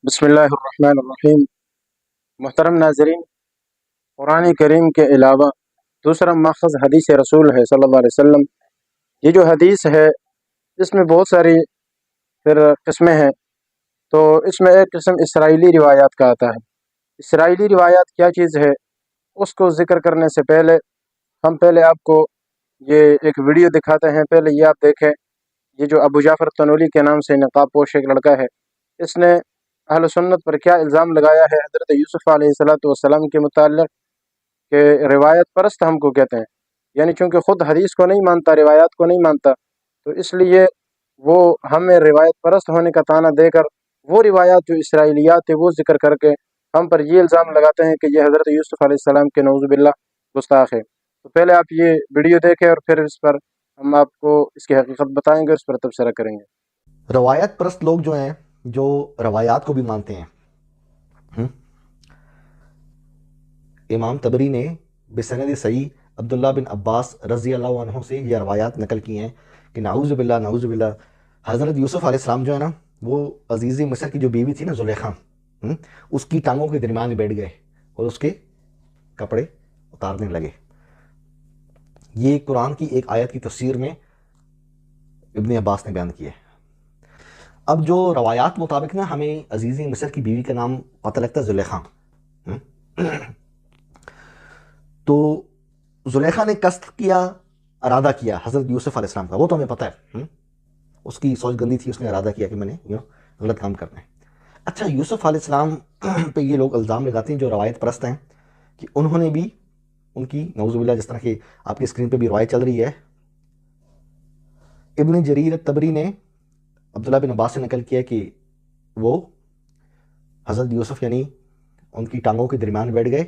बिस्मिल्लाहिर्रहमानिर्रहीम। मुहतरम नाज़रीन, कुरान करीम के अलावा दूसरा माखज़ हदीस रसूल है सल्लल्लाहु अलैहि वसल्लम। ये जो हदीस है इसमें बहुत सारी फिर किस्में हैं। तो इसमें एक किस्म इसराइली रिवायात का आता है। इसराइली रिवायात क्या चीज़ है उसको ज़िक्र करने से पहले हम पहले आपको ये एक वीडियो दिखाते हैं। पहले ये आप देखें, ये जो अबू जाफ़र तनूली के नाम से नकाब पोश एक लड़का है, इसने अहल सुन्नत पर क्या इल्ज़ाम लगाया है हज़रत यूसुफ़ अलैहिस्सलातु वस्सलाम के मुताल्लिक़ कि रिवायत परस्त हमको कहते हैं। यानी चूँकि ख़ुद हदीस को नहीं मानता, रिवायात को नहीं मानता, तो इसलिए वो हमें रिवायत परस्त होने का ताना देकर वो रिवायात जो इसराइलियात है वो ज़िक्र करके हम पर ये इल्ज़ाम लगाते हैं कि ये हज़रत यूसुफ़ अलैहिस्सलाम के नऊज़ु बिल्लाह गुस्ताख़ है। तो पहले आप ये वीडियो देखें और फिर इस पर हम आपको इसकी हकीकत बताएंगे और इस पर तबसरा करेंगे। रवायत परस्त लोग जो हैं, जो रवायात को भी मानते हैं, इमाम तबरी ने बिसनद सही अब्दुल्ला बिन अब्बास रज़ी अल्लाह अन्हु से ये रवायात नकल की हैं कि नाऊज़ु बिल्लाह हज़रत यूसुफ़ अलैहिस्सलाम जो है ना, वो अजीज़ मिस्र की जो बीवी थी ना ज़ुलेखा, उसकी टांगों के दरमियान में बैठ गए और उसके कपड़े उतारने लगे। ये कुरान की एक आयत की तफसीर में इब्न अब्बास ने बयान किया है। अब जो रवायात मुताबिक ना हमें अजीज़ मिस्र की बीवी का नाम पता लगता है ज़ुलेखा। तो ज़ुलेखा ने कस्त किया, इरादा किया हज़रत यूसुफ़ अलैहिस्सलाम का, वो तो हमें पता है। उसकी सोच गंदी थी, उसने इरादा किया कि मैंने गलत काम करना है। अच्छा, यूसुफ़ अलैहिस्सलाम पे ये लोग इल्ज़ाम लगाते हैं जो रवायत परस्त हैं कि उन्होंने भी उनकी नऊज़ुबिल्लाह, जिस तरह की आपकी स्क्रीन पे भी रवायत चल रही है, इब्न जरीर तबरी ने अब्दुल्ला बिन अब्बास से नकल किया कि वो हज़रत यूसुफ़ यानी उनकी टांगों के दरमियान बैठ गए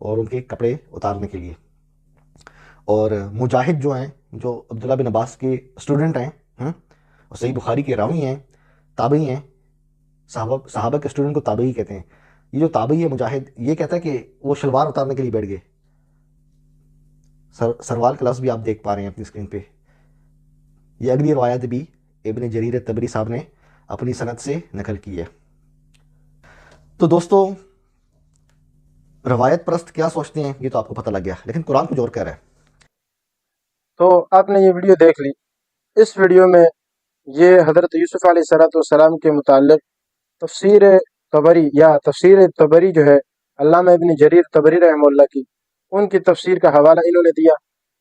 और उनके कपड़े उतारने के लिए। और मुजाहिद जो हैं, जो अब्दुल्ला बिन अब्बास के स्टूडेंट हैं और सही बुखारी के रावी हैं, ताबई हैं, सहाबा के स्टूडेंट को ताबई कहते हैं। ये जो ताबई है मुजाहिद, ये कहता है कि वो शलवार उतारने के लिए बैठ गए। सरवार का लफ्ज़ भी आप देख पा रहे हैं अपनी स्क्रीन पे। ये अगली रवायत भी इब्न जरीर तबरी साहब ने अपनी सनद से नकल की है। तो दोस्तों, रवायत परस्त क्या सोचते हैं ये तो आपको पता लग गया, लेकिन कुरान कुछ और कह रहा है। तो आपने ये वीडियो देख ली। इस वीडियो में ये हज़रत यूसुफ़ अलैहिस्सलाम के मुताल्लिक़ तफसीर तबरी या तफसीर तबरी जो है अल्लामा इब्न जरीर तबरी रहमतुल्लाह की, उनकी तफसीर का हवाला इन्होंने दिया।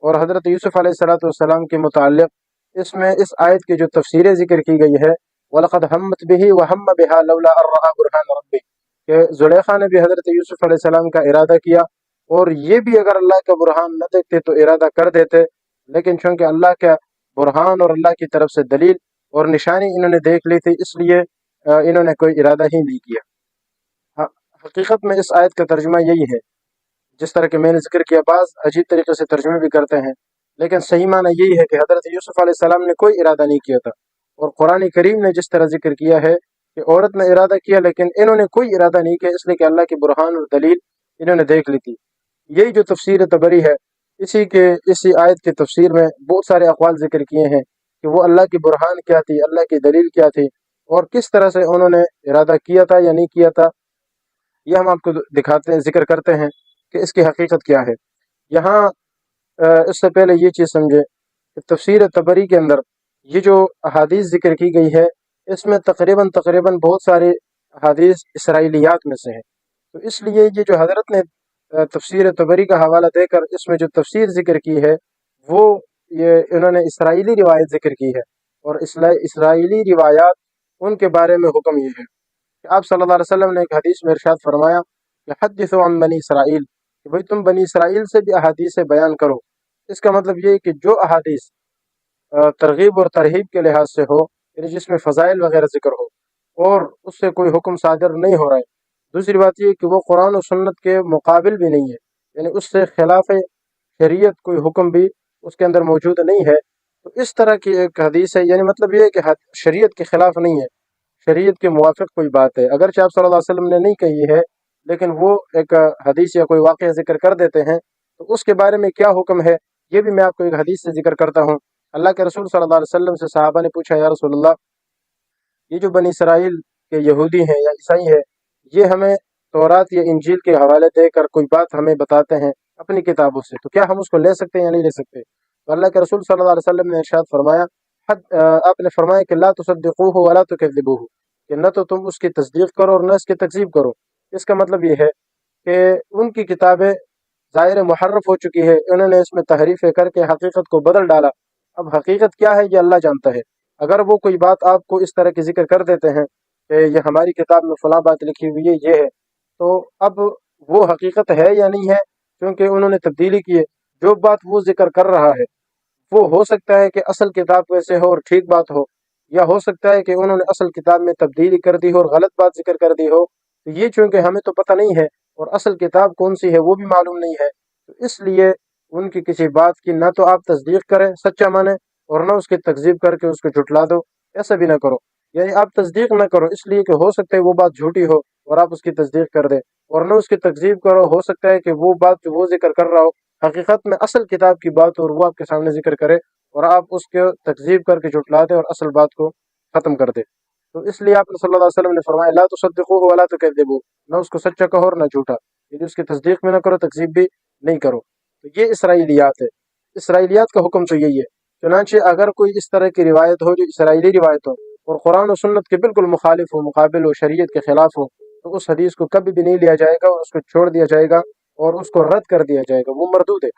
और हज़रत यूसुफ़ अलैहिस्सलाम के मुताल्लिक़ इसमें इस आयत की जो तफसीरें ज़िक्र की गई है, वलक़द हम्मत बिही व हम्म बिहा लौला अन रअा बुरहान रब्बी, कि ज़ुलेखा ने भी हज़रत यूसुफ़ अलैहिस्सलाम का इरादा किया और ये भी अगर अल्लाह का बुरहान न देखते तो इरादा कर देते, लेकिन चूँकि अल्लाह का बुरहान और अल्लाह की तरफ से दलील और निशानी इन्होंने देख ली थी, इसलिए इन्होंने कोई इरादा ही नहीं किया। हकीकत में इस आयत का तर्जुमा यही है, जिस तरह के मैंने जिक्र किया। बाज़ अजीब तरीके से तर्जुमे भी करते हैं, लेकिन सही माना यही है कि हज़रत यूसुफ़ अलैहिस्सलाम ने कोई इरादा नहीं किया था। और कुरान करीम ने जिस तरह जिक्र किया है कि औरत ने इरादा किया, लेकिन इन्होंने कोई इरादा नहीं किया, इसलिए कि अल्लाह की बुरहान और दलील इन्होंने देख ली थी। यही जो तफसीर तबरी है, इसी आयत की तफसीर में बहुत सारे अक़वाल ज़िक्र किए हैं कि वो अल्लाह की बुरहान क्या थी, अल्लाह की दलील क्या थी और किस तरह से उन्होंने इरादा किया था या नहीं किया था। यह हम आपको दिखाते हैं, जिक्र करते हैं कि इसकी हकीकत क्या है। यहाँ इससे पहले ये चीज़ समझे कि तफसीर तबरी के अंदर ये जो अहादीस ज़िक्र की गई है, इसमें तकरीबन बहुत सारे अहादीस इसराइलियात में से हैं। तो इसलिए ये जो हज़रत ने तफसीर तबरी का हवाला देकर इसमें जो तफसीर ज़िक्र की है, वो ये इन्होंने इसराइली रिवायत ज़िक्र की है। और इसराइली रिवायात उनके बारे में हुक्म ये है कि आप सल्लल्लाहु अलैहि वसल्लम ने एक हदीस में इरशाद फरमाया कि हद्दिसु अन बनी इसराइल, कि भाई तुम बनी इसराइल से भी अहादीस बयान करो। इसका मतलब ये है कि जो अहादीस तरगीब और तरहीब के लिहाज से हो, यानी जिसमें फ़ज़ाइल वगैरह ज़िक्र हो और उससे कोई हुक्म सादर नहीं हो रहा है। दूसरी बात ये कि वो कुरान और सुन्नत के मुकाबिल भी नहीं है, यानी उससे खिलाफ शरीयत कोई हुक्म भी उसके अंदर मौजूद नहीं है। तो इस तरह की एक हदीस है, यानी मतलब ये है कि शरीयत के खिलाफ नहीं है, शरीयत के मुवाफ़िक़ कोई बात है। अगरचे आप सल्लल्लाहु अलैहि वसल्लम ने नहीं कही है, लेकिन वो एक हदीस या कोई वाक़या ज़िक्र कर देते हैं, तो उसके बारे में क्या हुक्म है ये भी मैं आपको एक हदीस से ज़िक्र करता हूँ। अल्लाह के रसूल सल्लल्लाहु अलैहि वसल्लम से सहाबा ने पूछा, या रसूलल्लाह, ये जो बनी इसराइल कि यहूदी हैं या ईसाई है, ये हमें तौरात या इंजील के हवाले देकर कोई बात हमें बताते हैं अपनी किताबों से, तो क्या हम उसको ले सकते हैं या नहीं ले सकते? तो अल्लाह के रसूल सल्लल्लाहु अलैहि वसल्लम ने इरशाद फरमाया, आपने फरमाया कि ला तुसद्दिकूहु वला तुकज़्ज़िबूहु, कि न तो तुम उसकी तस्दीक करो और न इसकी तकज़ीब करो। इसका मतलब ये है कि उनकी किताबें ज़ाहिर मुहर्रफ हो चुकी है, उन्होंने इसमें तहरीफ़ें करके हकीकत को बदल डाला। अब हकीकत क्या है ये अल्लाह जानता है। अगर वो कोई बात आपको इस तरह की जिक्र कर देते हैं कि ये हमारी किताब में फ़लाँ बात लिखी हुई है, ये है, तो अब वो हकीकत है या नहीं है, क्योंकि उन्होंने तब्दीली की है। जो बात वो जिक्र कर रहा है वो हो सकता है कि असल किताब वैसे हो और ठीक बात हो, या हो सकता है कि उन्होंने असल किताब में तब्दीली कर दी हो और गलत बात जिक्र कर दी हो। तो ये चूंकि हमें तो पता नहीं है और असल किताब कौन सी है वो भी मालूम नहीं है, तो इसलिए उनकी किसी बात की ना तो आप तस्दीक करें सच्चा माने और ना उसकी तकजीब करके उसको झुटला दो, ऐसा भी ना करो। यानी आप तस्दीक ना करो इसलिए कि हो सकता है वो बात झूठी हो और आप उसकी तस्दीक कर दें, और ना उसकी तकजीब करो, हो सकता है कि वो बात जो वो जिक्र कर रहा हो हकीकत में असल किताब की बात और वो आपके सामने जिक्र करे और आप उसके तकजीब करके झुटला दे और असल बात को ख़त्म कर दे। तो इसलिए आपने सल्लल्लाहु अलैहि वसल्लम ने फरमाया, ला तुसद्दिकूहु वला तुकज़्ज़िबूहु, ना उसको सच्चा कहो और ना झूठा, यदि उसकी तस्दीक भी ना करो तकजीब भी नहीं करो। तो ये इसराइलियात है। इसराइलियात का हुक्म तो यही है। चुनांचे अगर कोई इस तरह की रिवायत हो जो इसराइली रिवायत हो और कुरान और सुन्नत के बिल्कुल मुखालिफ हो, मुकाबिल हो, शरीयत के खिलाफ हो, तो उस हदीस को कभी भी नहीं लिया जाएगा और उसको छोड़ दिया जाएगा और उसको रद्द कर दिया जाएगा, वो मरदूद है।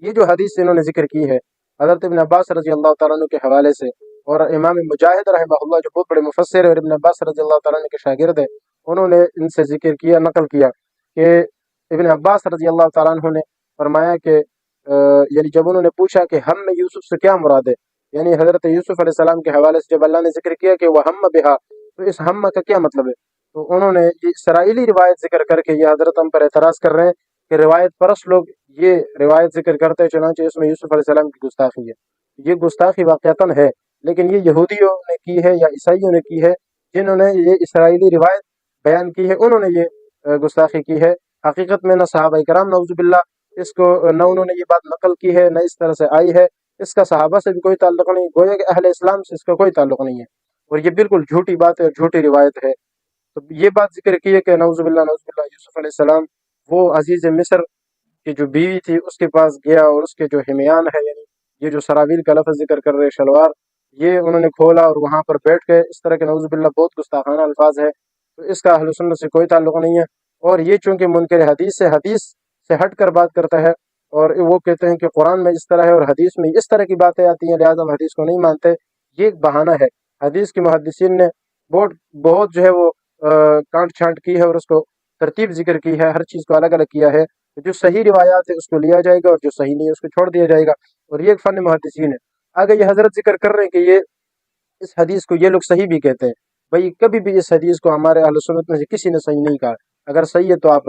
ये जो हदीस इन्होंने जिक्र की है हज़रत इब्न अब्बास रज़ी अल्लाह तआला अन्हु के हवाले से, और इमाम मुजाहिद रहमहुल्लाह जो बहुत बड़े मुफस्सिर है और इब्न अब्बास रज़ी अल्लाह तआला अन्हु के शागिर्द है, उन्होंने इनसे जिक्र किया, नकल किया कि इब्न अब्बास रज़ी अल्लाह तआला अन्हु ने फरमाया कि यानी जब उन्होंने पूछा कि हम में यूसुफ से क्या मुराद है, यानी हज़रत यूसुफ अलैहिस्सलाम के हवाले से जब अल्लाह ने जिक्र किया कि वह हम बिहा, तो इस हम का क्या मतलब है? तो उन्होंने ये इसराइली रिवायत जिक्र करके ये हज़रत हम पर एतराज़ कर रहे हैं कि रिवायत परस्त लोग ये रिवायत जिक्र करते हैं, चुनांचे इसमें यूसुफ अलैहिस्सलाम की गुस्ताखी है। ये गुस्ताखी वाक़अतन है, लेकिन ये यहूदियों ने की है या ईसाइयों ने की है, जिन्होंने ये इसराइली रिवायत बयान की है, उन्होंने ये गुस्ताखी की है। हकीकत में न सहाबा इकराम नऊज़ुबिल्लाह इसको न उन्होंने ये बात नकल की है, न इस तरह से आई है, इसका सहाबा से भी कोई ताल्लुक नहीं, गोया कि अहले इस्लाम से इसका कोई ताल्लुक नहीं है, और ये बिल्कुल झूठी बात है और झूठी रिवायत है। तो ये बात जिक्र की है कि नऊज़ुबिल्लाह यूसुफ अलैहिस्सलाम वो अजीज़ मिस्र की जो बीवी थी उसके पास गया और उसके जो हिमयान है, यानी ये जो सरावील का लफ्ज़ जिक्र कर रहे शलवार, ये उन्होंने खोला और वहाँ पर बैठ गए। इस तरह के नऊज़ुबिल्लाह बहुत गुस्ताखाना अल्फाज है, तो इसका अहले सुन्नत से कोई ताल्लुक नहीं है। और ये चूंकि मुनकर हदीस से हट कर बात करता है और वो कहते हैं कि कुरान में इस तरह है और हदीस में इस तरह की बातें आती हैं, लिहाजा हम हदीस को नहीं मानते, ये एक बहाना है। हदीस के मुहद्दिसीन ने बहुत बहुत जो है वो काट छांट की है और उसको तरतीब जिक्र की है, हर चीज़ को अलग अलग किया है। तो जो सही रिवायात है उसको लिया जाएगा और जो सही नहीं है उसको छोड़ दिया जाएगा, और ये एक फ़न मुहद्दिसीन है। आगे ये हजरत जिक्र कर रहे हैं कि ये इस हदीस को ये लोग सही भी कहते हैं। भाई कभी भी इस हदीस को हमारे अहले सुन्नत में से किसी ने सही नहीं कहा। अगर सही है तो आप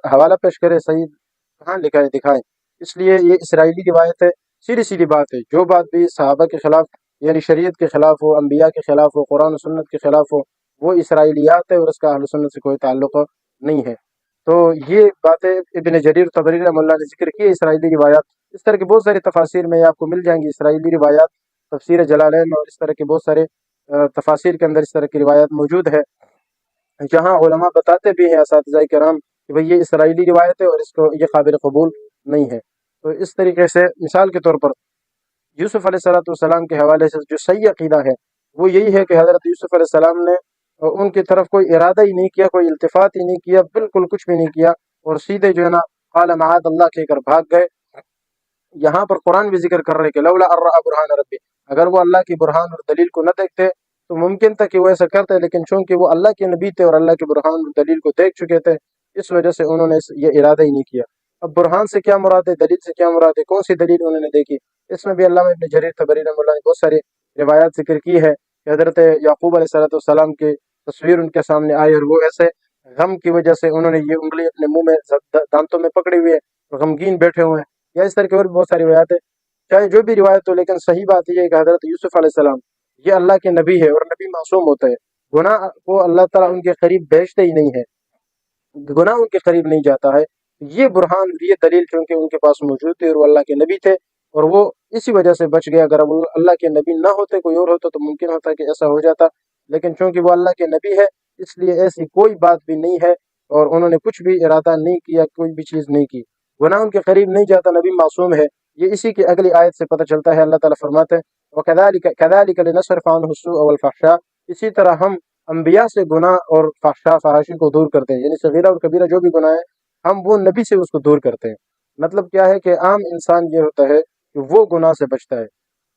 हवाला पेश करें, सही कहाँ लिखा है दिखाएं। इसलिए ये इसराइली रिवायत है, सीधी सीधी बात है। जो बात भी सहाबा के खिलाफ यानी शरीयत के खिलाफ हो, अंबिया के खिलाफ हो, कुरान और सुन्नत के खिलाफ हो, वो इसराइलियात है और उसका अहले सुन्नत से कोई ताल्लुक नहीं है। तो ये बातें इब्न जरीर तबरी रहमतुल्लाह ने जिक्र की है, इसराइली रिवायात। इस तरह की बहुत सारी तफासिर में आपको मिल जाएंगी इसराइली रिवायात, तफसीर जलालैन और इस तरह के बहुत सारे तफासिर के अंदर इस तरह की रिवायत मौजूद है, जहाँ उलमा बताते भी हैं असातिज़ाए किराम कि भाई ये इसराइली रिवायत है और इसको ये काबिल कबूल नहीं है। तो इस तरीके से मिसाल के तौर पर यूसुफ अलैहिस्सलाम के हवाले से जो सही अकीदा है वो यही है कि हज़रत यूसुफ अलैहिस्सलाम ने उनकी तरफ कोई इरादा ही नहीं किया, कोई इल्तिफात ही नहीं किया, बिल्कुल कुछ भी नहीं किया, और सीधे जो है ना क़ाल मआद अल्लाह कहकर भाग गए। यहाँ पर कुरान भी जिक्र कर रहे हैं कि लौला अर्रा बुरहान रब्बी, अगर वो अल्लाह की बुरहान और दलील को न देखते तो मुमकिन था कि वो ऐसा करते, लेकिन चूंकि वो अल्लाह के नबी थे और अल्लाह की बुरहान और दलील को देख चुके थे, इस वजह से उन्होंने ये इरादा ही नहीं किया। अब बुरहान से क्या मुराद है, दलील से क्या मुराद है, कौन सी दलील उन्होंने देखी? इसमें भी अल्लामा इब्न जरीर तबरी रहमतुल्लाह ने बहुत सारी रिवायात जिक्र की है कि हज़रत याकूब अलैहिस्सलाम की तस्वीर उनके सामने आई और वो ऐसे गम की वजह से उन्होंने ये उंगली अपने मुंह में दांतों में पकड़ी हुई है और गमगीन बैठे हुए हैं, या इस तरह की और भी बहुत सारी रिवायत है। चाहे जो भी रिवायत हो, लेकिन सही बात यह है कि हज़रत यूसुफ अलैहिस्सलाम ये अल्लाह के नबी है और नबी मासूम होता है, गुनाह को अल्लाह ताला उनके करीब भेजते ही नहीं है, गुनाह उनके करीब नहीं जाता है। ये बुरहान और ये दलील क्योंकि उनके पास मौजूद थे और वो अल्लाह के नबी थे और वो इसी वजह से बच गया। अगर वो अल्लाह के नबी ना होते, कोई और होता तो मुमकिन होता कि ऐसा हो जाता لیکن چونکہ وہ اللہ کے نبی ہے اس لیے ایسی کوئی بات بھی نہیں ہے، اور انہوں نے کچھ بھی ارادہ نہیں کیا، کوئی بھی چیز نہیں کی، گناہ ان کے قریب نہیں جاتا، نبی معصوم ہے۔ یہ اسی کی اگلی آیت سے پتہ چلتا ہے، اللہ تعالیٰ فرماتے ہیں وَكَذَلِكَ لِنَصْرِفَ عَنْهُ السُّوءَ وَالْفَحْشَاءَ، اسی طرح ہم انبیاء سے گناہ اور فحشاء فحاشی کو دور کرتے ہیں، یعنی صغیرہ اور کبیرہ جو بھی گناہ ہے ہم وہ نبی سے اس کو دور کرتے ہیں۔ مطلب کیا ہے کہ عام انسان یہ ہوتا ہے کہ وہ گناہ سے بچتا ہے،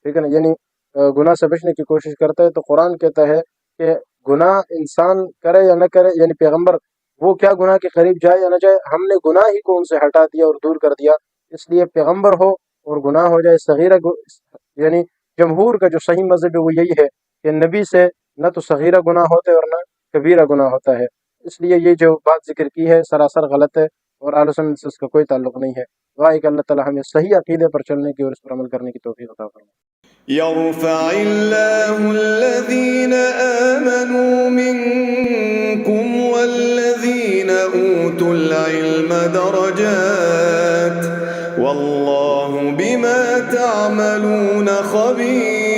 ٹھیک ہے نا، یعنی گناہ سے بچنے کی کوشش کرتا ہے، تو قرآن کہتا ہے کہ گناہ انسان کرے یا نہ کرے، یعنی پیغمبر وہ کیا گناہ کے قریب جائے یا نہ جائے، ہم نے گناہ ہی کو ان سے ہٹا دیا اور دور کر دیا، اس لیے پیغمبر ہو اور گناہ ہو جائے صغیرہ یعنی جمہور کا جو صحیح مذہب ہے وہ یہی ہے کہ نبی سے نہ تو صغیرہ گناہ ہوتے اور نہ کبیرہ گناہ ہوتا ہے، اس لیے یہ جو بات ذکر کی ہے سراسر غلط ہے اور اہل سنت سے اس کا کوئی تعلق نہیں ہے۔ دعا ہے کہ اللہ تعالیٰ ہمیں صحیح عقیدے پر چلنے کی اور اس پر عمل کرنے کی توفیق عطا فرمائے۔ يرفع الله الذين آمنوا منكم والذين أوتوا العلم درجات والله بما تعملون خبير۔